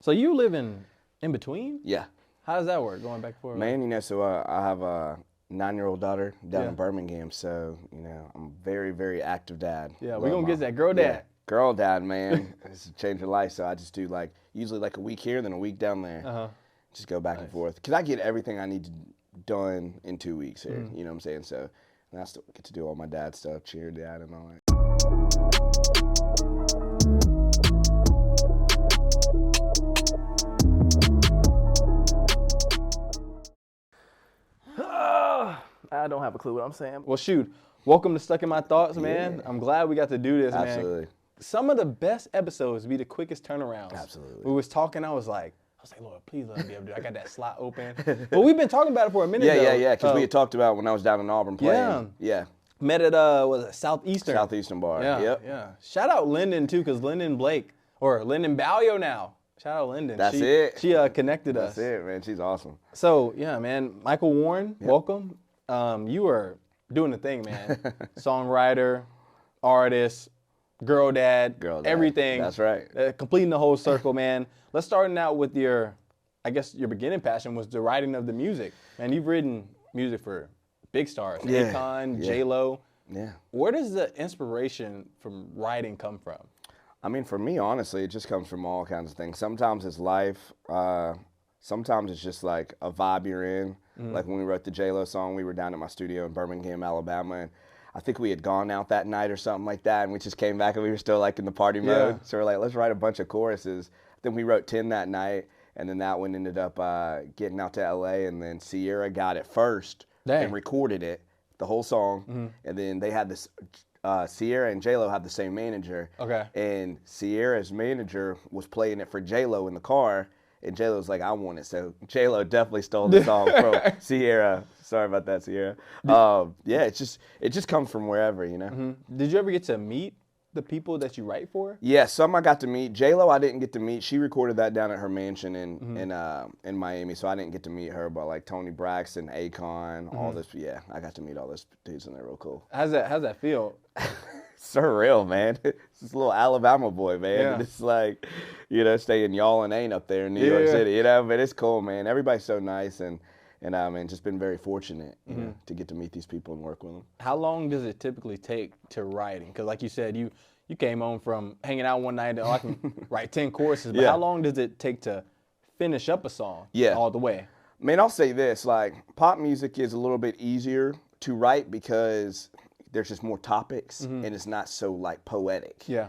So you live in between? Yeah. How does that work, going back and forth? Man, so I have a 9-year-old daughter down Yeah. in Birmingham, so, I'm a very, very active dad. Yeah, Love we're going to my- get that girl dad. Yeah, girl dad, man. It's changed your life, so I just do, usually a week here, then a week down there. Uh-huh. Just go back and forth. Because I get everything I need done in 2 weeks here, you know what I'm saying? So, and I still get to do all my dad stuff, cheer dad and all that. I don't have a clue what I'm saying. Well, shoot. Welcome to Stuck in My Thoughts, man. Yeah. I'm glad we got to do this, man. Absolutely. Some of the best episodes be the quickest turnarounds. Absolutely. We was talking, I was like, Lord, please let me be able to do it. I got that slot open. But we've been talking about it for a minute, though. Yeah, because we had talked about when I was down in Auburn playing. Yeah. Met at, was it Southeastern? Southeastern bar. Yeah, Yep. yeah. Shout out Lyndon, too, because Lyndon Blake, or Lyndon Ballio now. Shout out Lyndon. That's it. She connected us. That's it, man. She's awesome. So, yeah, man, Michael Warren, welcome. You are doing the thing, man. Songwriter, artist, girl dad, everything. That's right. Completing the whole circle, man. Let's start out with your beginning passion was the writing of the music. Man, you've written music for big stars, Akon, J-Lo. Yeah. Where does the inspiration from writing come from? I mean, for me, honestly, it just comes from all kinds of things. Sometimes it's life. Sometimes it's just like a vibe you're in. Like when we wrote the J-Lo song, we were down at my studio in Birmingham, Alabama, and I think we had gone out that night or something like that, and we just came back and we were still in the party mode. So we're like, let's write a bunch of choruses. Then we wrote 10 that night, and then that one ended up getting out to L.A., and then Sierra got it first and recorded it, the whole song, and then they had this, Sierra and J-Lo had the same manager. Okay. And Sierra's manager was playing it for J-Lo in the car, and J-Lo was like, I want it. So J-Lo definitely stole the song from Sierra. Sorry about that, Sierra. Yeah, it just comes from wherever, Did you ever get to meet the people that you write for? Yeah, some I got to meet. J-Lo I didn't get to meet. She recorded that down at her mansion in Miami, so I didn't get to meet her. But like Tony Braxton, Akon, all this, yeah, I got to meet all those dudes, and they're real cool. How's that feel? Surreal, man. It's this little Alabama boy, man. Yeah. And it's like, staying y'all and ain't up there in New York City, but it's cool, man. Everybody's so nice, and just been very fortunate, to get to meet these people and work with them. How long does it typically take to writing? Because like you said, you came home from hanging out one night and I can write 10 choruses, but how long does it take to finish up a song all the way? Man, I'll say this, pop music is a little bit easier to write because there's just more topics and it's not so poetic. Yeah.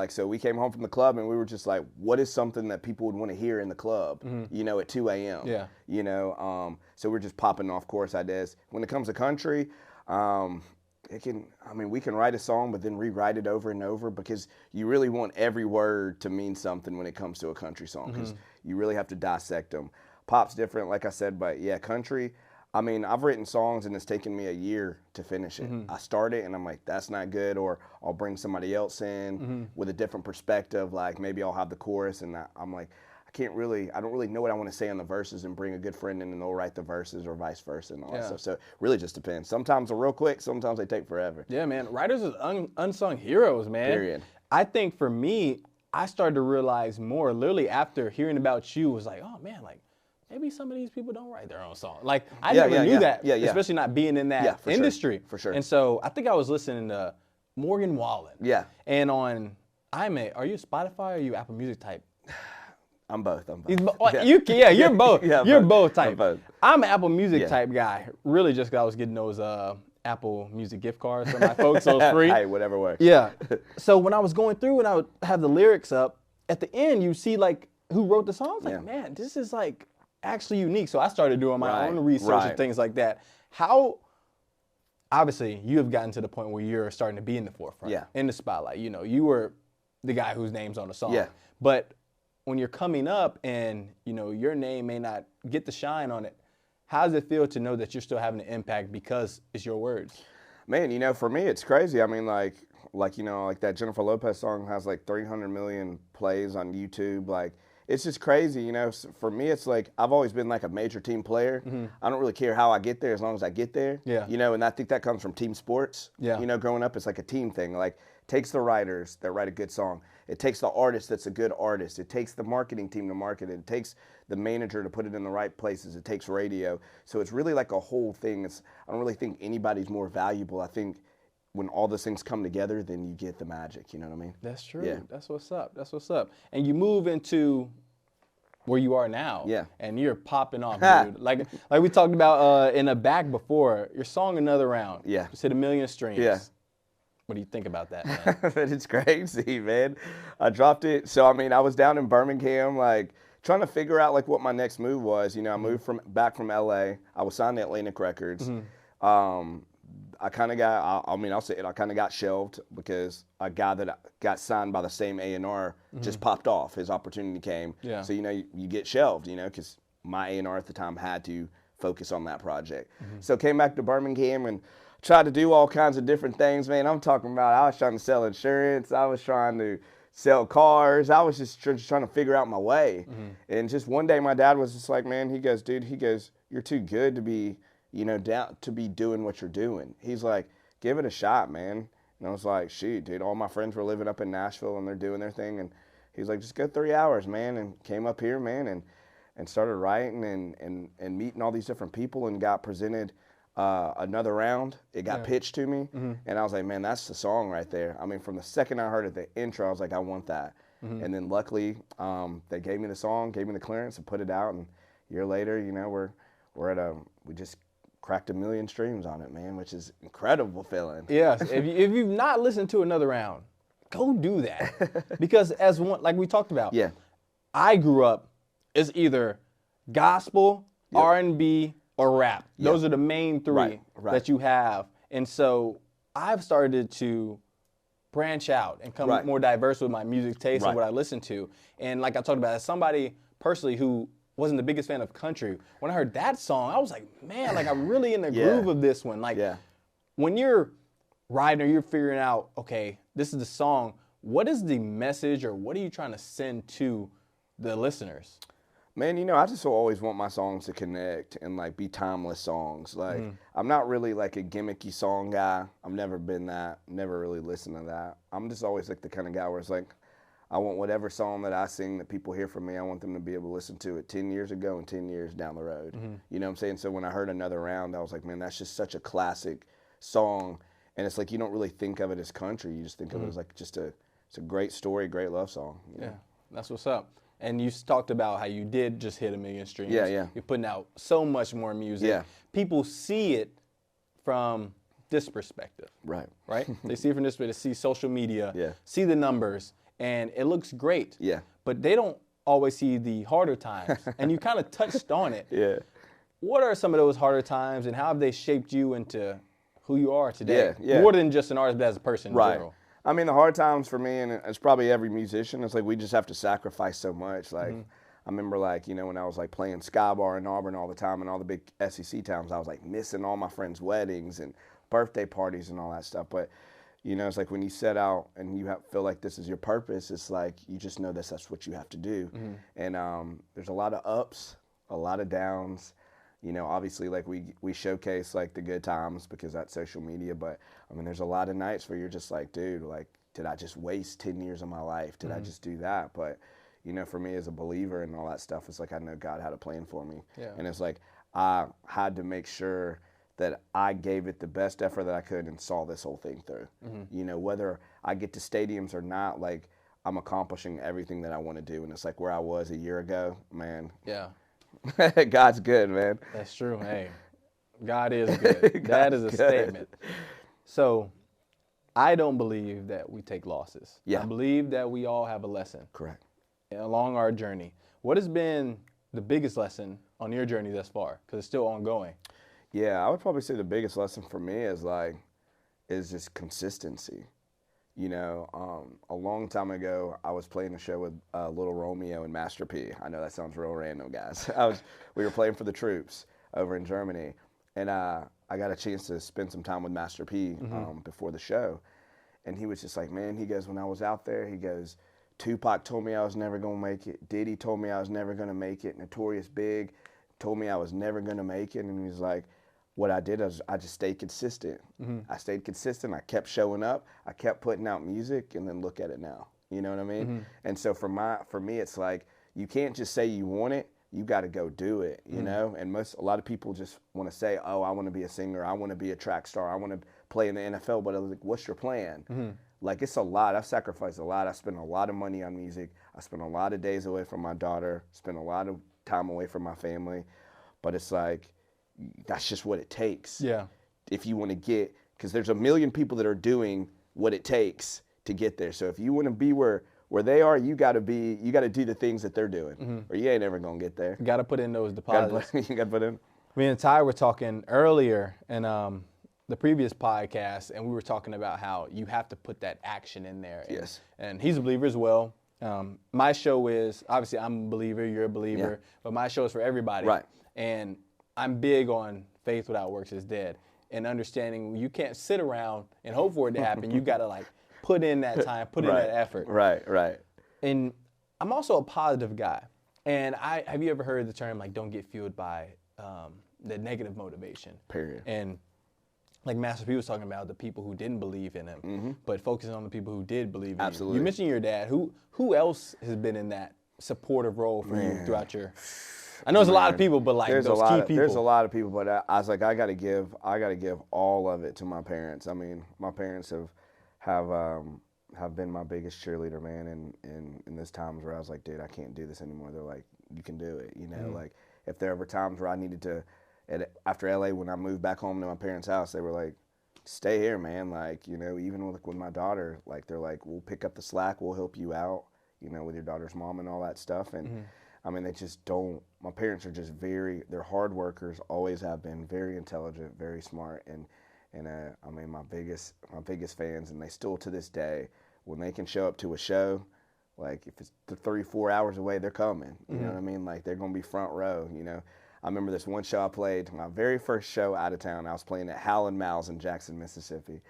So we came home from the club and we were just like, what is something that people would want to hear in the club, at 2 a.m.? Yeah. So we're just popping off chorus ideas. When it comes to country, we can write a song but then rewrite it over and over because you really want every word to mean something when it comes to a country song because you really have to dissect them. Pop's different, like I said, but yeah, country, I've written songs and it's taken me a year to finish it. I start it and I'm like, that's not good, or I'll bring somebody else in with a different perspective, like maybe I'll have the chorus and I'm like, I don't really know what I want to say on the verses and bring a good friend in and they'll write the verses or vice versa and all that stuff. So it really just depends. Sometimes they're real quick, sometimes they take forever. Yeah, man. Writers are unsung heroes, man. Period. I think for me, I started to realize more literally after hearing about you was like, oh man, maybe some of these people don't write their own song. I never knew that, especially not being in that industry. For sure. And so I think I was listening to Morgan Wallen. Yeah. And on iMate, are you Spotify or are you Apple Music type? I'm both. You're both. You're both type. I'm both. I'm an Apple Music type guy, really just because I was getting those Apple Music gift cards from my folks, so it's free. Hey, whatever works. Yeah. So when I was going through and I would have the lyrics up, at the end you see who wrote the song. I was like, man, this is actually unique. So I started doing my own research and things like that. How, obviously, you have gotten to the point where you're starting to be in the forefront, in the spotlight. You were the guy whose name's on the song. Yeah. But when you're coming up and, your name may not get the shine on it, how does it feel to know that you're still having an impact because it's your words? Man, for me, it's crazy. Like that Jennifer Lopez song has 300 million plays on YouTube. It's just crazy, For me, it's I've always been a major team player. I don't really care how I get there as long as I get there. Yeah. And I think that comes from team sports. Yeah. Growing up, it's a team thing. takes the writers that write a good song. It takes the artist that's a good artist. It takes the marketing team to market it. It takes the manager to put it in the right places. It takes radio. So it's really like a whole thing. I don't really think anybody's more valuable. I think when all those things come together, then you get the magic. You know what I mean? That's true. Yeah. That's what's up. That's what's up. And you move into where you are now. Yeah. And you're popping off, dude. like we talked about in the back before, your song Another Round. Yeah. Just hit 1 million streams. Yeah. What do you think about that, man? It's crazy, man. I dropped it. So, I mean, I was down in Birmingham, like, trying to figure out, like, what my next move was. You know, I moved back from L.A. I was signed to Atlantic Records. I kind of got, I'll say it, I kind of got shelved because a guy that got signed by the same A&R just popped off. His opportunity came. Yeah. So, you know, you get shelved, you know, because my A&R at the time had to focus on that project. So, came back to Birmingham and tried to do all kinds of different things, man. I'm talking about I was trying to sell insurance. I was trying to sell cars. I was just trying to figure out my way. And just one day my dad was just like, man, he goes, dude, you're too good to be, you know, down to be doing what you're doing. He's like, give it a shot, man. And I was like, shoot, dude, all my friends were living up in Nashville and they're doing their thing. And he's like, just go 3 hours, man. And came up here, man, and started writing and meeting all these different people and got presented Another Round. It got pitched to me, and I was like, man, that's the song right there. I mean, from the second I heard it, the intro, I was like, I want that. And then luckily, they gave me the song, gave me the clearance, and put it out. And a year later, you know, we're at we just cracked 1 million streams on it, man, which is incredible feeling. Yes, if you've not listened to Another Round, go do that. Because as one, like we talked about, I grew up, it's either gospel, R&B, or rap. Those are the main three that you have. And so I've started to branch out and come more diverse with my music taste and what I listen to. And like I talked about, as somebody personally who wasn't the biggest fan of country, when I heard that song, I was like, man, like I'm really in the groove of this one. Like when you're writing or you're figuring out, okay, this is the song, what is the message or what are you trying to send to the listeners? Man, you know, I just always want my songs to connect and, like, be timeless songs. Like, I'm not really, like, a gimmicky song guy. I've never been that. Never really listened to that. I'm just always, like, the kind of guy where it's like, I want whatever song that I sing that people hear from me, I want them to be able to listen to it 10 years ago and 10 years down the road. You know what I'm saying? So when I heard Another Round, I was like, man, that's just such a classic song. And it's like you don't really think of it as country. You just think of it as, like, it's a great story, great love song. You know? Yeah, that's what's up. And you talked about how you did just hit 1 million streams. Yeah. You're putting out so much more music. Yeah. People see it from this perspective. Right? They see it from this perspective, see social media, see the numbers, and it looks great. Yeah. But they don't always see the harder times. And you kind of touched on it. What are some of those harder times, and how have they shaped you into who you are today? More than just an artist, but as a person in general. I mean, the hard times for me, and it's probably every musician, it's like we just have to sacrifice so much. Like, I remember, like, you know, when I was, like, playing Sky Bar in Auburn all the time and all the big SEC towns, I was, like, missing all my friends' weddings and birthday parties and all that stuff. But, you know, it's like when you set out and you feel like this is your purpose, it's like you just know that's what you have to do. And there's a lot of ups, a lot of downs. You know, obviously, like, we showcase, like, the good times because that's social media. But, I mean, there's a lot of nights where you're just like, dude, like, did I just waste 10 years of my life? Did I just do that? But, you know, for me as a believer and all that stuff, it's like I know God had a plan for me. And it's like I had to make sure that I gave it the best effort that I could and saw this whole thing through. You know, whether I get to stadiums or not, like, I'm accomplishing everything that I want to do. And it's like where I was a year ago, man. God's good, man. That's true. Hey, God is good. That is a statement. So I don't believe that we take losses. I believe that we all have a lesson. Correct. Along our journey. What has been the biggest lesson on your journey thus far? Because it's still ongoing. Yeah, I would probably say the biggest lesson for me is just consistency. You know, a long time ago, I was playing a show with Little Romeo and Master P. I know that sounds real random, guys. We were playing for the troops over in Germany, and I got a chance to spend some time with Master P before the show. And he was just like, man, he goes, when I was out there, he goes, Tupac told me I was never going to make it. Diddy told me I was never going to make it. Notorious Big told me I was never going to make it. And he's like, what I did is I just stayed consistent. I stayed consistent. I kept showing up. I kept putting out music, and then look at it now. You know what I mean? And so for me, it's like you can't just say you want it. You got to go do it. You know? And a lot of people just want to say, "Oh, I want to be a singer. I want to be a track star. I want to play in the NFL." But I was like, "What's your plan?" Like, it's a lot. I've sacrificed a lot. I spent a lot of money on music. I spent a lot of days away from my daughter. Spent a lot of time away from my family. But it's like, that's just what it takes. Yeah. If you want to get, because there's a million people that are doing what it takes to get there. So if you want to be where they are, you got to do the things that they're doing, or you ain't ever gonna get there. You got to put in those deposits. You got to put in. Me and Ty were talking earlier in the previous podcast, and we were talking about how you have to put that action in there. Yes. And he's a believer as well. My show is, obviously I'm a believer, you're a believer, but my show is for everybody. Right. And I'm big on faith without works is dead, and understanding you can't sit around and hope for it to happen. You got to like put in that time, put in that effort. Right. And I'm also a positive guy. And have you ever heard the term like don't get fueled by the negative motivation? Period. And like Master P was talking about the people who didn't believe in him, but focusing on the people who did believe in him. You mentioned your dad. Who else has been in that supportive role for you throughout your? I know there's a lot of people, but like those key people. There's a lot of people, but I was like, I got to give all of it to my parents. I mean, my parents have been my biggest cheerleader, man. And in those times where I was like, dude, I can't do this anymore. They're like, you can do it. You know, like if there were times where I needed to, after LA, when I moved back home to my parents' house, they were like, stay here, man. Like, you know, even with my daughter, like they're like, we'll pick up the slack, we'll help you out, you know, with your daughter's mom and all that stuff. And I mean, they just don't. My parents are just they're hard workers, always have been, very intelligent, very smart, and I mean, my biggest fans, and they still to this day, when they can show up to a show, like if it's 3-4 hours away, they're coming. You know what I mean? Like they're gonna be front row. You know, I remember this one show I played, my very first show out of town. I was playing at Hal and Mal's in Jackson, Mississippi,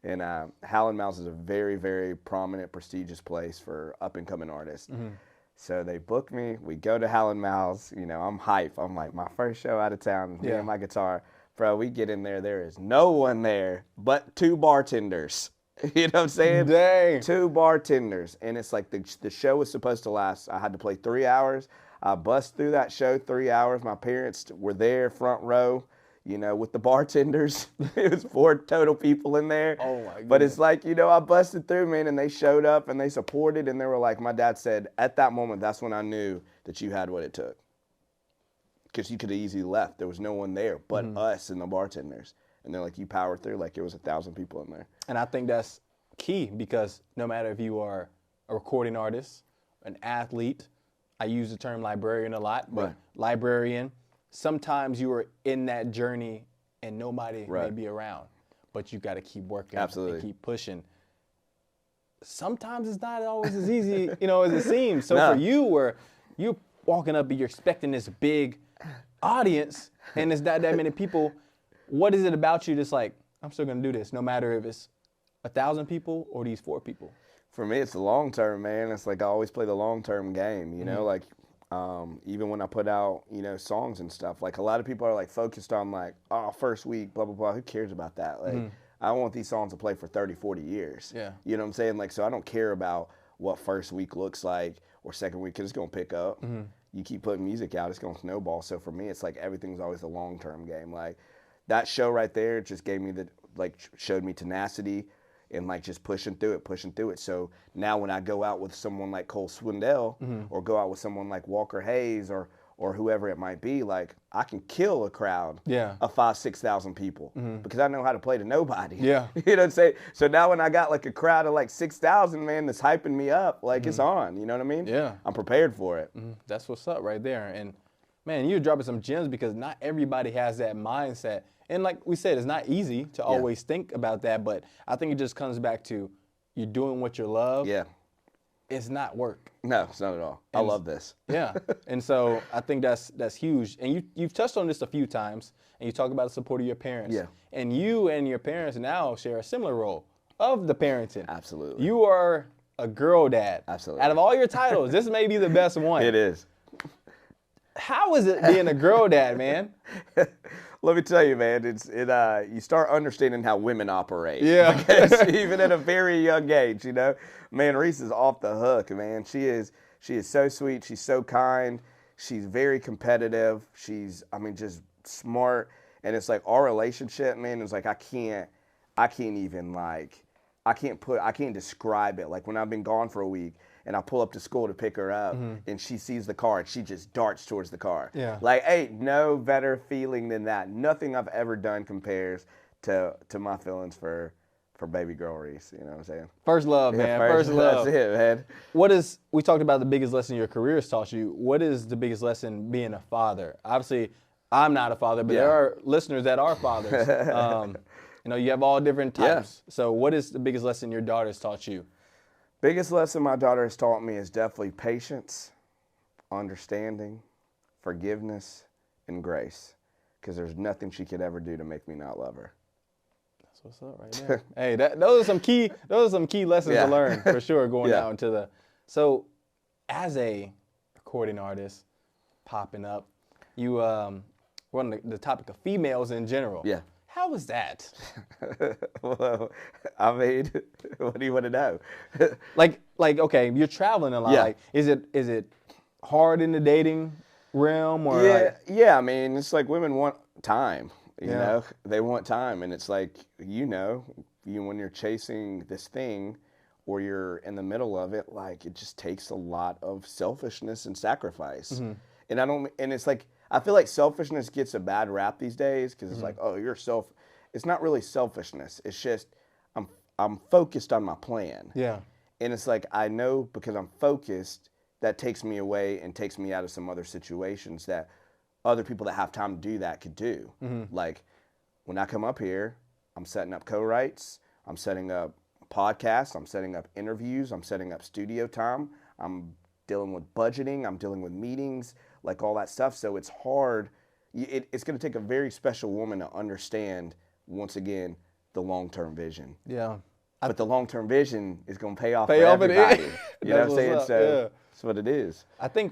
and Hal and Mal's is a very, very prominent, prestigious place for up and coming artists. So they booked me. We go to Hal and Mal's. You know, I'm hype. I'm like, my first show out of town, me and my guitar. Bro, we get in there. There is no one there but 2 bartenders. You know what I'm saying? Dang. 2 bartenders. And it's like the show was supposed to last. I had to play 3 hours. I bust through that show 3 hours. My parents were there, front row, you know, with the bartenders. It was 4 total people in there. Oh, my goodness. But it's like, you know, I busted through, man, and they showed up and they supported. And they were like, my dad said, at that moment, that's when I knew that you had what it took. Because you could have easily left. There was no one there but us and the bartenders. And they're like, you powered through like it was 1,000 people in there. And I think that's key, because no matter if you are a recording artist, an athlete, I use the term librarian a lot, but librarian, sometimes you are in that journey and nobody may be around, but you got to keep working and keep pushing. Sometimes it's not always as easy, you know, as it seems. So for you, where you're walking up and you're expecting this big audience and there's not that many people, what is it about you that's like, I'm still going to do this, no matter if it's 1,000 people or these 4 people? For me, it's the long term, man. It's like I always play the long term game, you know, like even when I put out, you know, songs and stuff, like a lot of people are like focused on like, oh, first week, blah, blah, blah. Who cares about that? Like, I want these songs to play for 30, 40 years. Yeah. You know what I'm saying? Like, so I don't care about what first week looks like or second week, because it's going to pick up. You keep putting music out, it's going to snowball. So for me, it's like everything's always a long term game. Like that show right there just gave me showed me tenacity and like just pushing through it. So now when I go out with someone like Cole Swindell or go out with someone like Walker Hayes or whoever it might be, like I can kill a crowd of 5,000-6,000 people because I know how to play to nobody. Yeah. You know what I'm saying? So now when I got like a crowd of like 6,000, man, that's hyping me up, like it's on, you know what I mean? Yeah. I'm prepared for it. That's what's up right there. And man, you're dropping some gems because not everybody has that mindset. And like we said, it's not easy to always think about that, but I think it just comes back to you're doing what you love. Yeah. It's not work. No, it's not at all. I love this. Yeah. And so I think that's huge. And you've touched on this a few times, and you talk about the support of your parents. Yeah. And you and your parents now share a similar role of the parenting. Absolutely. You are a girl dad. Absolutely. Out of all your titles, this may be the best one. It is. How is it being a girl dad, man? Let me tell you, man, you start understanding how women operate. Yeah. Because even at a very young age, man, Reese is off the hook, man. She is so sweet. She's so kind. She's very competitive. She's, just smart. And it's like our relationship, man, is like I can't describe it. Like when I've been gone for a week and I pull up to school to pick her up and she sees the car and she just darts towards the car. Yeah. Like, ain't no better feeling than that. Nothing I've ever done compares to my feelings for baby girl Reese. You know what I'm saying? First love, man. First love. That's it, man. We talked about the biggest lesson your career has taught you. What is the biggest lesson being a father? Obviously, I'm not a father, but there are listeners that are fathers. You have all different types. Yeah. So what is the biggest lesson your daughter has taught you? Biggest lesson my daughter has taught me is definitely patience, understanding, forgiveness, and grace. Because there's nothing she could ever do to make me not love her. That's what's up right there. Hey, those are some key lessons to learn for sure going out into the. So, as a recording artist, popping up, you we're on the topic of females in general. Yeah. How was that? Well, what do you want to know? like, okay, you're traveling a lot. Yeah. Like, is it hard in the dating realm or? Yeah. It's like women want time. You know, they want time, and it's like when you're chasing this thing, or you're in the middle of it, like it just takes a lot of selfishness and sacrifice. Mm-hmm. And it's like I feel like selfishness gets a bad rap these days because it's like, oh, it's not really selfishness. It's just I'm focused on my plan. Yeah. And it's like I know because I'm focused, that takes me away and takes me out of some other situations that other people that have time to do that could do. Mm-hmm. Like when I come up here, I'm setting up co-writes, I'm setting up podcasts, I'm setting up interviews, I'm setting up studio time, I'm dealing with budgeting, I'm dealing with meetings, like all that stuff. So it's hard. It's going to take a very special woman to understand, once again, the long-term vision. Yeah. But the long-term vision is going to pay off for everybody. You know what I'm saying? So that's what it is. I think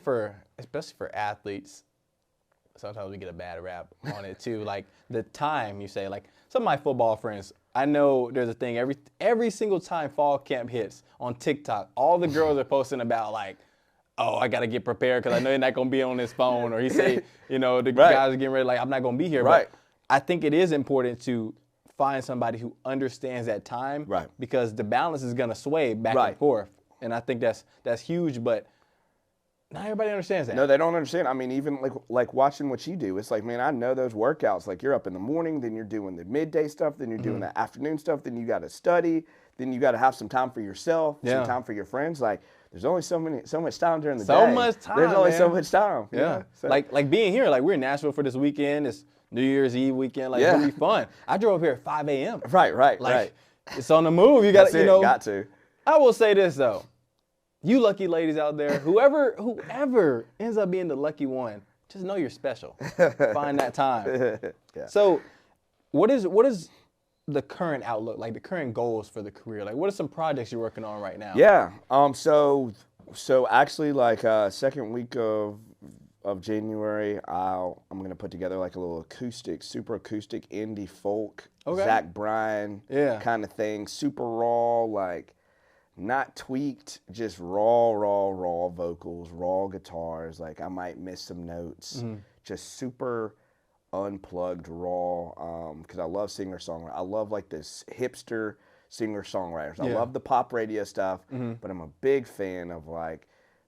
especially for athletes, sometimes we get a bad rap on it too. Like the time you say, like some of my football friends, I know there's a thing every single time fall camp hits on TikTok, all the girls are posting about like, oh, I got to get prepared because I know you're not going to be on this phone. Or he say, the guys are getting ready, like, I'm not going to be here. Right. But I think it is important to find somebody who understands that time. Right. Because the balance is going to sway back and forth. And I think that's huge, but not everybody understands that. No, they don't understand. Even like watching what you do, it's like, man, I know those workouts. Like you're up in the morning, then you're doing the midday stuff, then you're doing the afternoon stuff, then you got to study, then you got to have some time for yourself, some time for your friends. Like there's only so much time during the day. So much time. There's only so much time. Yeah. So. Like being here, like we're in Nashville for this weekend. It's New Year's Eve weekend. Like it's gonna be fun. I drove here at 5 a.m. Right. It's on the move. You got to, got to. I will say this though. You lucky ladies out there, whoever ends up being the lucky one, just know you're special. Find that time. Yeah. So, what is the current outlook, like the current goals for the career? Like, what are some projects you're working on right now? Yeah. So actually, like second week of January, I'm gonna put together like a little super acoustic indie folk, Zach Bryan kind of thing, super raw, like. Not tweaked, just raw vocals, raw guitars. Like I might miss some notes, just super unplugged, raw. Because I love singer-songwriters. I love like this hipster singer-songwriters. I love the pop radio stuff, but I'm a big fan of like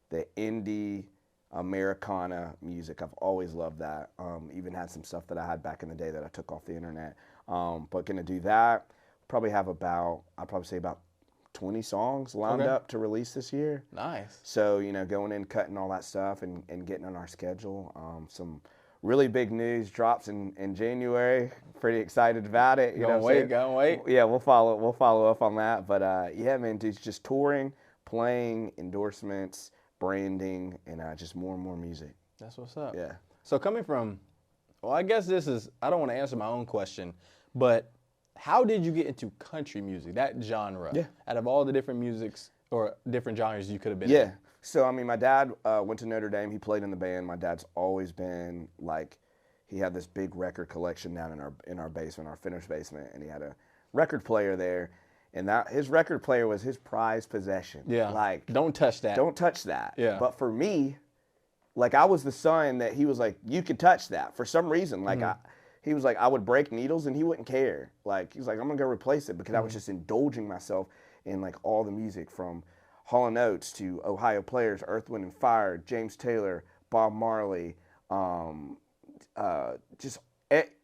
the indie Americana music. I've always loved that. Even had some stuff that I had back in the day that I took off the internet. But gonna do that. I'd probably say about 20 songs lined up to release this year. Nice. So, going in, cutting all that stuff and getting on our schedule. Some really big news drops in January. Pretty excited about it. Gonna wait. Yeah, we'll follow up on that. But yeah, man, dude, just touring, playing, endorsements, branding, and just more and more music. That's what's up. Yeah. So coming from, I guess I don't want to answer my own question, but how did you get into country music, that genre? Yeah. Out of all the different musics or different genres you could have been in? So, I mean, my dad went to Notre Dame. He played in the band. My dad's always been like, he had this big record collection down in our basement, our finished basement, and he had a record player there. And that his record player was his prized possession. Yeah. Like, don't touch that. Don't touch that. Yeah. But for me, like, I was the son that he was like, you could touch that. For some reason, like, he was like, I would break needles and he wouldn't care. Like, he was like, I'm going to go replace it because I was just indulging myself in, like, all the music from Hall & Oates to Ohio Players, Earth, Wind & Fire, James Taylor, Bob Marley, just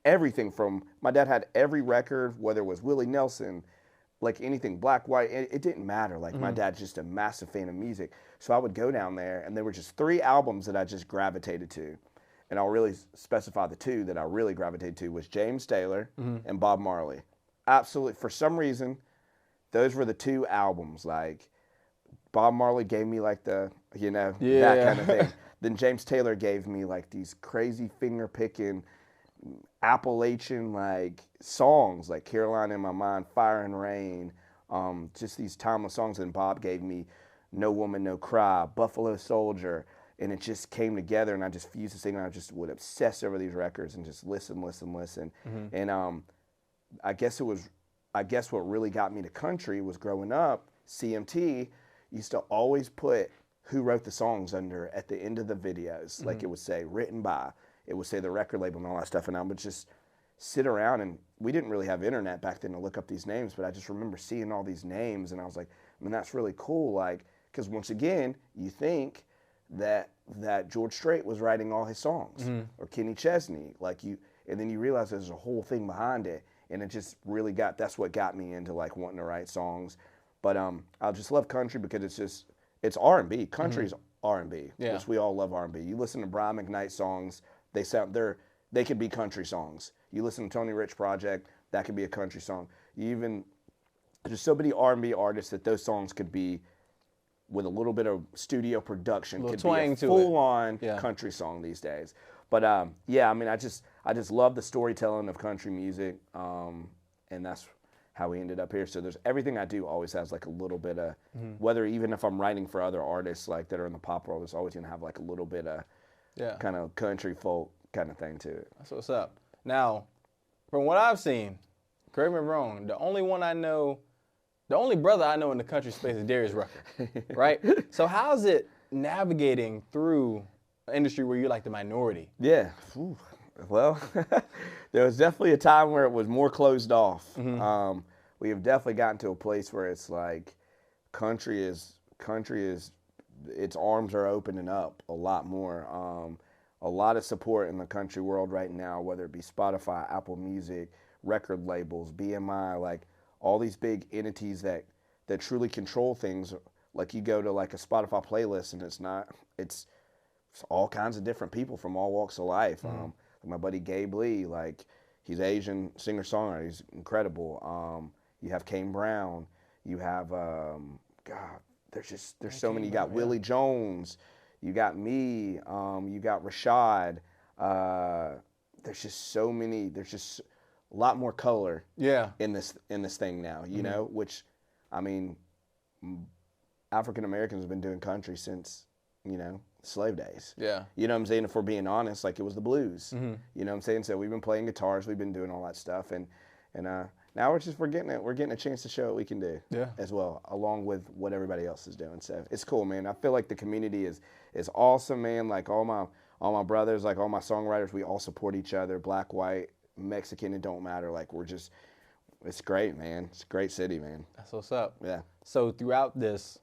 everything from, my dad had every record, whether it was Willie Nelson, like anything, black, white, it didn't matter. Like, my dad's just a massive fan of music. So I would go down there, and there were just 3 albums that I just gravitated to. And I'll really specify the 2 that I really gravitated to was James Taylor and Bob Marley. Absolutely. For some reason, those were the 2 albums. Like, Bob Marley gave me, like, the, that kind of thing. Then James Taylor gave me, like, these crazy finger-picking Appalachian, like, songs, like Caroline in My Mind, Fire and Rain, just these timeless songs. And Bob gave me No Woman, No Cry, Buffalo Soldier, and it just came together, and I just fused this thing, and I just would obsess over these records and just listen. And I guess what really got me to country was growing up, CMT used to always put who wrote the songs under at the end of the videos. Like, it would say written by, it would say the record label and all that stuff, and I would just sit around, and we didn't really have internet back then to look up these names, but I just remember seeing all these names, and I was like, I mean, that's really cool, like, because once again, you think that George Strait was writing all his songs, or Kenny Chesney, like, and then you realize there's a whole thing behind it, and it just really that's what got me into, like, wanting to write songs. But I just love country because it's R&B. Country's R&B, which we all love R&B. You listen to Brian McKnight songs, they could be country songs. You listen to Tony Rich Project, that could be a country song. There's so many R&B artists that those songs could be, with a little bit of studio production, could be a full-on country song these days. But I mean, I just love the storytelling of country music, and that's how we ended up here. So there's everything I do always has like a little bit of, whether even if I'm writing for other artists like that are in the pop world, it's always gonna have like a little bit of kind of country folk kind of thing to it. That's what's up. Now, from what I've seen, correct me if I'm wrong, the only brother I know in the country space is Darius Rucker, right? So how's it navigating through an industry where you're like the minority? Yeah. Ooh. Well, there was definitely a time where it was more closed off. We have definitely gotten to a place where it's like country is its arms are opening up a lot more. A lot of support in the country world right now, whether it be Spotify, Apple Music, record labels, BMI, like all these big entities that truly control things. Like, you go to like a Spotify playlist and it's all kinds of different people from all walks of life. My buddy Gabe Lee, like, he's Asian singer-songwriter, he's incredible. You have Kane Brown, you have there's so many. You got Willie Jones, you got me, you got Rashad. There's just so many. There's just a lot more color in this thing now, you know, which, I mean, African Americans have been doing country since, slave days. Yeah. You know what I'm saying? If we're being honest, like, it was the blues. You know what I'm saying? So we've been playing guitars, we've been doing all that stuff, and now we're getting a chance to show what we can do as well, along with what everybody else is doing. So it's cool, man. I feel like the community is awesome, man. Like, all my brothers, like all my songwriters, we all support each other, black, white, Mexican, it don't matter. Like, it's great, man. It's a great city, man. That's what's up. Yeah. So throughout this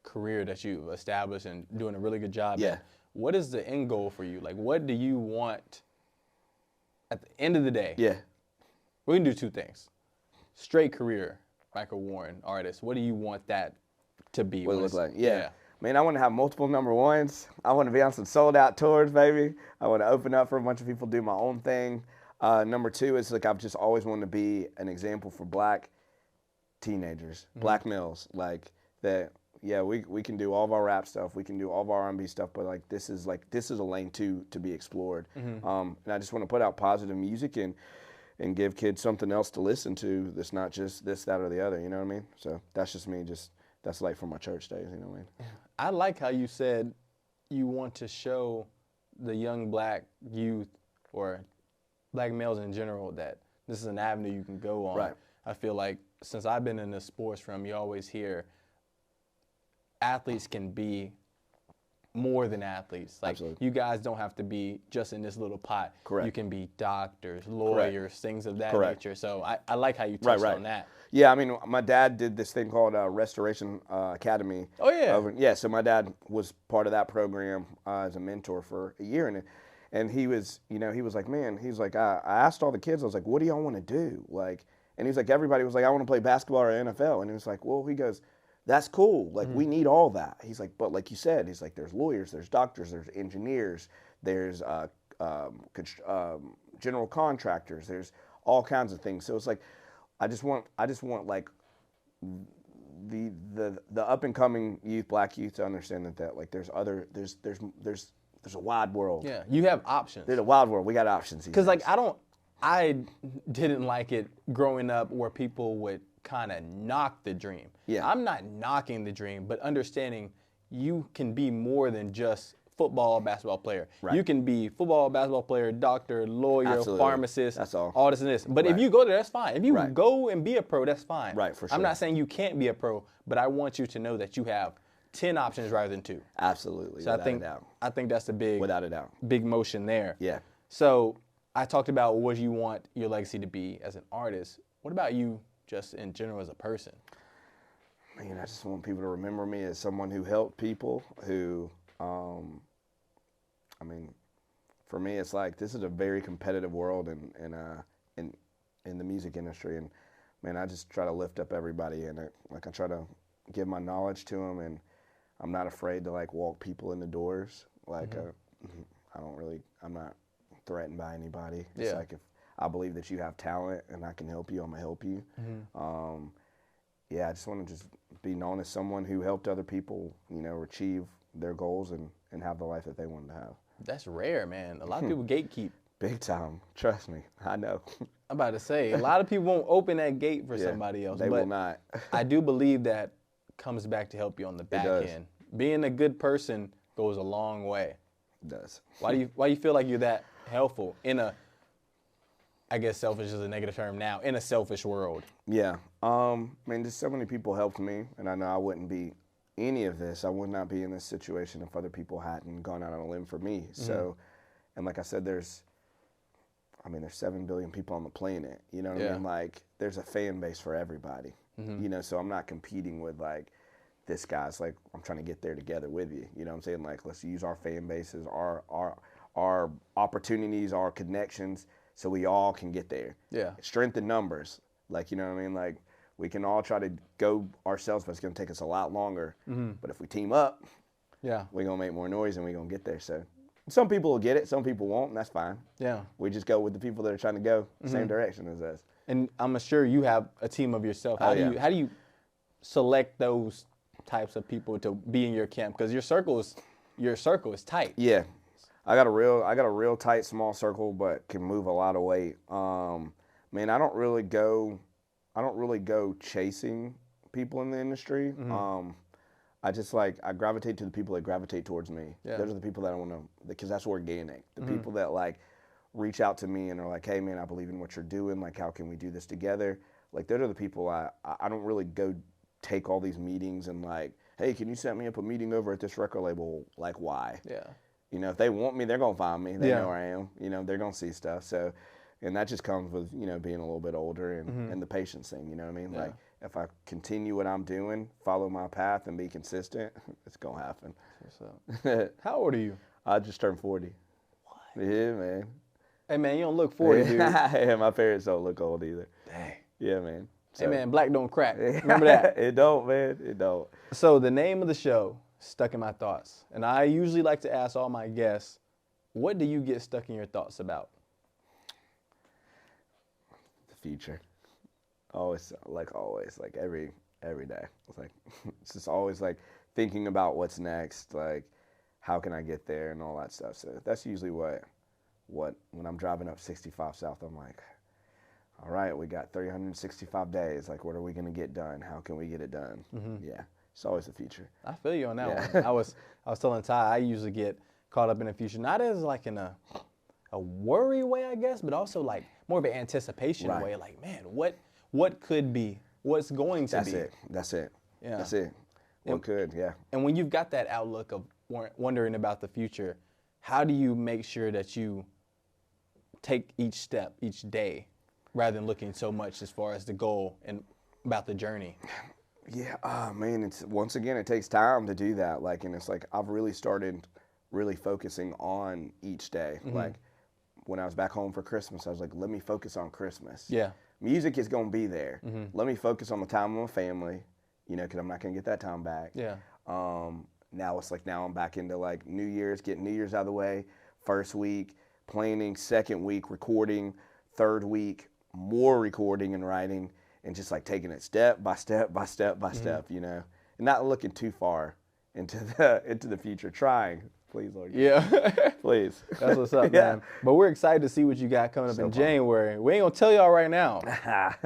career that you've established and doing a really good job at, what is the end goal for you? Like, what do you want at the end of the day? Yeah. We can do 2 things. Straight career, Michael Warren, artist. What do you want that to be? What it look like? Yeah. Man, I want to have multiple number ones. I want to be on some sold-out tours, baby. I want to open up for a bunch of people, do my own thing. Number 2 is, like, I've just always wanted to be an example for black teenagers, black males, like, that. Yeah, we can do all of our rap stuff, we can do all of our R&B stuff, but this is a lane to be explored. And I just want to put out positive music and give kids something else to listen to that's not just this, that, or the other. You know what I mean? So that's just me. That's like from my church days. You know what I mean? I like how you said you want to show the young black youth or black males in general that this is an avenue you can go on. Right. I feel like since I've been in the sports realm, you always hear athletes can be more than athletes. Like, Absolutely. you guys don't have to be just in this little pot. Correct. You can be doctors, lawyers, Correct. things of that Correct. nature. So I like how you touched Right. on that. Yeah, I mean, my dad did this thing called Restoration Academy. Oh, yeah. Yeah, so my dad was part of that program as a mentor for a year. And he was, he was like, man, he's like, I asked all the kids, I was like, what do y'all want to do? Like, and he was like, everybody was like, I want to play basketball or NFL. And he was like, well, he goes, that's cool. Like, we need all that. He's like, but like you said, he's like, there's lawyers, there's doctors, there's engineers, there's general contractors, there's all kinds of things. So it's like, I just want like the up and coming youth, black youth, to understand that like there's a wide world. Yeah, you have options. There's a wide world. We got options. Because like I didn't like it growing up where people would kind of knock the dream. Yeah. I'm not knocking the dream, but understanding you can be more than just football, basketball player. Right. You can be football, basketball player, doctor, lawyer, Absolutely. pharmacist, That's all. all this and this. But Right. if you go there, that's fine. If you Right. go and be a pro, that's fine. Right, for I'm sure. not saying you can't be a pro, but I want you to know that you have 10 options rather than 2. Absolutely. So without I think a doubt. that's the big Without a doubt. big motion there. Yeah. So I talked about what you want your legacy to be as an artist. What about you just in general as a person? Man, I just want people to remember me as someone who helped people, who, I mean, for me, it's like this is a very competitive world in the music industry, and man, I just try to lift up everybody, and I try to give my knowledge to them, and I'm not afraid to like walk people in the doors. Like, I'm not threatened by anybody. It's like if I believe that you have talent and I can help you, I'm gonna help you. Yeah, I just want to just be known as someone who helped other people, achieve their goals and have the life that they wanted to have. That's rare, man. A lot of people gatekeep. Big time. Trust me. I know. I'm about to say, a lot of people won't open that gate for somebody else. They but will not. I do believe that comes back to help you on the back end. Being a good person goes a long way. It does. Why do you feel like you're that helpful in a, I guess selfish is a negative term now, in a selfish world? Yeah. Man, just so many people helped me, and I know I wouldn't be any of this. I would not be in this situation if other people hadn't gone out on a limb for me. So, and like I said, there's 7 billion people on the planet. You know what I mean? Like, there's a fan base for everybody. So I'm not competing with like this guy's like, I'm trying to get there together with you. You know what I'm saying? Like, let's use our fan bases, our opportunities, our connections, so we all can get there. Yeah. Strength in numbers. Like, you know what I mean? Like, we can all try to go ourselves, but it's going to take us a lot longer. But if we team up, we're going to make more noise and we're going to get there. So some people will get it, some people won't, and that's fine. Yeah. We just go with the people that are trying to go the same direction as us. And I'm sure you have a team of yourself. How do you select those types of people to be in your camp? Because your circle is tight. Yeah. I got a real tight small circle, but can move a lot of weight. Man, I don't really go chasing people in the industry. I gravitate to the people that gravitate towards me. Yeah. Those are the people that I want to, because that's organic. The people that like reach out to me and are like, hey man, I believe in what you're doing. Like, how can we do this together? Like, those are the people I don't really go take all these meetings and like, hey, can you set me up a meeting over at this record label? Like, why? Yeah. If they want me, they're going to find me. They know where I am. They're going to see stuff. So, and that just comes with, being a little bit older and the patience thing, you know what I mean? Yeah. Like, if I continue what I'm doing, follow my path and be consistent, it's going to happen. What's up? How old are you? I just turned 40. What? Yeah, man. Hey, man, you don't look 40, dude. Yeah, my parents don't look old either. Dang. Yeah, man. So. Hey, man, black don't crack. Remember that? It don't, man. It don't. So the name of the show, Stuck in My Thoughts. And I usually like to ask all my guests, what do you get stuck in your thoughts about? The future. Always, like every day. It's like, it's just always like thinking about what's next, like how can I get there and all that stuff. So that's usually what when I'm driving up 65 South, I'm like, all right, we got 365 days. Like, what are we going to get done? How can we get it done? Yeah. It's always the future. I feel you on that one. I was telling Ty, I usually get caught up in the future, not as like in a worry way, I guess, but also like more of an anticipation way. Like, man, what could be? What's going to be? That's it. Yeah. That's it. What could, yeah. And when you've got that outlook of wondering about the future, how do you make sure that you take each step, each day, rather than looking so much as far as the goal and about the journey? Yeah, man, it's once again, it takes time to do that. Like, and it's like I've really started focusing on each day. Mm-hmm. Like when I was back home for Christmas, I was like, let me focus on Christmas. Yeah. Music is going to be there. Mm-hmm. Let me focus on the time with my family, you know, because I'm not going to get that time back. Yeah. Now it's like now I'm back into like New Year's, getting New Year's out of the way. First week, planning. Second week, recording. Third week, more recording and writing. And just like taking it step by step by step by step, you know, and not looking too far into the future. Trying, please, Lord. Yeah, please. That's what's up, man. But we're excited to see what you got coming up in January. We ain't gonna tell y'all right now,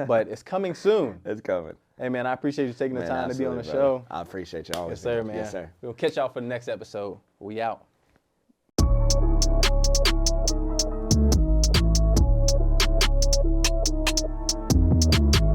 but it's coming soon. It's coming. Hey, man, I appreciate you taking the time to be on the show. I appreciate y'all. Yes, sir, man. Yes, sir. We'll catch y'all for the next episode. We out.